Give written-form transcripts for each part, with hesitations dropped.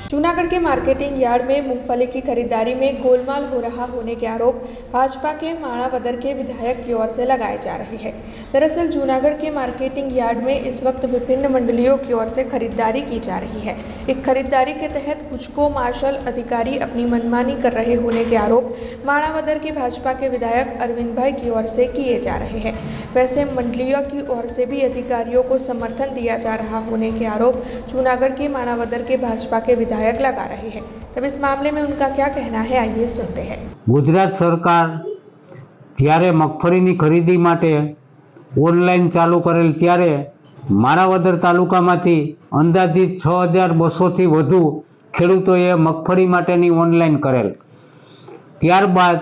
जूनागढ़ के marketing yard में मूंगफली की खरीदारी में गोलमाल हो रहा होने के आरोप भाजपा के माणावदर के विधायक की ओर से लगाए जा रहे हैं। दरअसल जूनागढ़ के मार्केटिंग यार्ड में इस वक्त विभिन्न मंडलियों की ओर से खरीदारी की जा रही है। एक खरीदारी के तहत कुछ को मार्शल अधिकारी अपनी मनमानी कर रहे होने के आरोप माणावदर के भाजपा के विधायक अरविंद भाई की ओर से किए जा रहे हैं। वैसे मंडलियों की ओर से भी अधिकारियों को समर्थन दिया जा रहा होने के आरोप जूनागढ़ के माणावदर के भाजपा के विधायक लगा रहे हैं। तब इस मामले में उनका क्या कहना है, आइए सुनते हैं। गुजरात सरकार જ્યારે મગફળીની ખરીદી માટે ઓનલાઈન ચાલુ કરેલ ત્યારે માણાવદર તાલુકામાંથી અંદાજિત 6200 થી વધુ ખેડૂતોએ મગફળી માટેની ઓનલાઈન કરેલ। ત્યારબાદ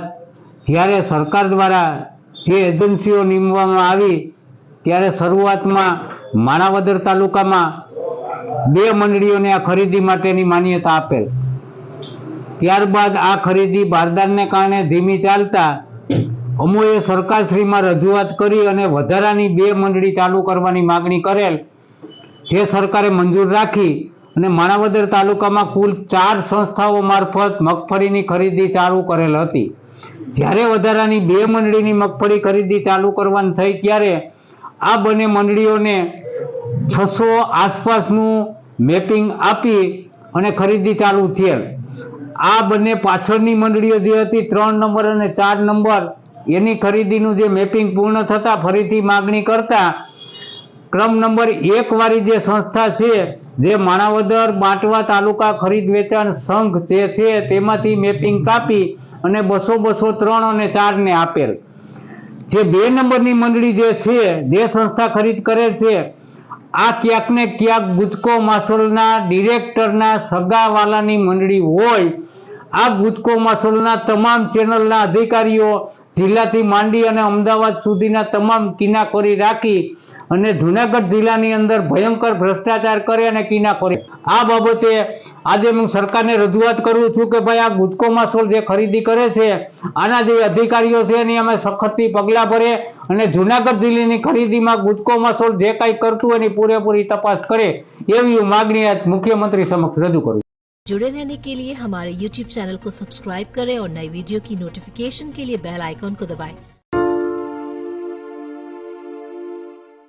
જ્યારે સરકાર દ્વારા જે એજન્સીઓ નિમવામાં આવી ત્યારે શરૂઆતમાં માણાવદર તાલુકામાં 2 મંડળીઓને આ ખરીદી માટેની માન્યતા આપેલ। ત્યારબાદ આ ખરીદી બારદાનને કારણે ધીમી ચાલતા અમોએ સરકારશ્રીમાં રજૂઆત કરી અને વધારાની 2 મંડળી ચાલુ કરવાની માગણી કરેલ, જે સરકારે મંજૂર રાખી અને માણાવદર તાલુકામાં કુલ 4 સંસ્થાઓ મારફત મગફળીની ખરીદી ચાલુ કરેલ હતી। જ્યારે વધારાની 2 મંડળીની મગફળી ખરીદી ચાલુ કરવાની થઈ ત્યારે આ બંને મંડળીઓને 600 આસપાસનું મેપિંગ આપી અને ખરીદી ચાલુ થયેલ। આ બંને પાછળની મંડળીઓ જે હતી 3 નંબર અને 4 નંબર એની ખરીદીનું જે મેપિંગ પૂર્ણ થતા ફરીથી માગણી કરતા ક્રમ નંબર 1 વાળી જે સંસ્થા છે જે માણાવદર બાંટવા તાલુકા ખરીદ વેચાણ સંઘ જે છે તેમાંથી મેપિંગ કાપી અને 200 3 અને 4 ને આપેલ। જે 2 નંબરની મંડળી જે છે જે સંસ્થા ખરીદ કરેલ છે આ ક્યાંક ને ક્યાંક ગુજકો માસોલના ડિરેક્ટરના સગાવાલાની મંડળી હોય। આ ગુજકો માસોલના તમામ ચેનલના અધિકારીઓ જિલ્લાથી માંડી અને અમદાવાદ સુધીના તમામ કિનાખોરી રાખી અને જૂનાગઢ જિલ્લાની અંદર ભયંકર ભ્રષ્ટાચાર કરે અને કિનાખોરી। આ બાબતે આજે હું સરકારને રજૂઆત કરું છું કે ભાઈ આ ગુજકો માસોલ જે ખરીદી કરે છે આના જે અધિકારીઓ છે એની અમે સખતથી પગલાં ભરે અને જૂનાગઢ જિલ્લાની ખરીદીમાં ગુજકો માસોલ જે કાંઈ કરતું હોય એની પૂરેપૂરી તપાસ કરે એવી मांगनी आज मुख्यमंत्री समक्ष रजू करूँ। जुड़े रहने के लिए हमारे YouTube चैनल को सब्सक्राइब करें और नई वीडियो की नोटिफिकेशन के लिए बेल आइकॉन को दबाएं।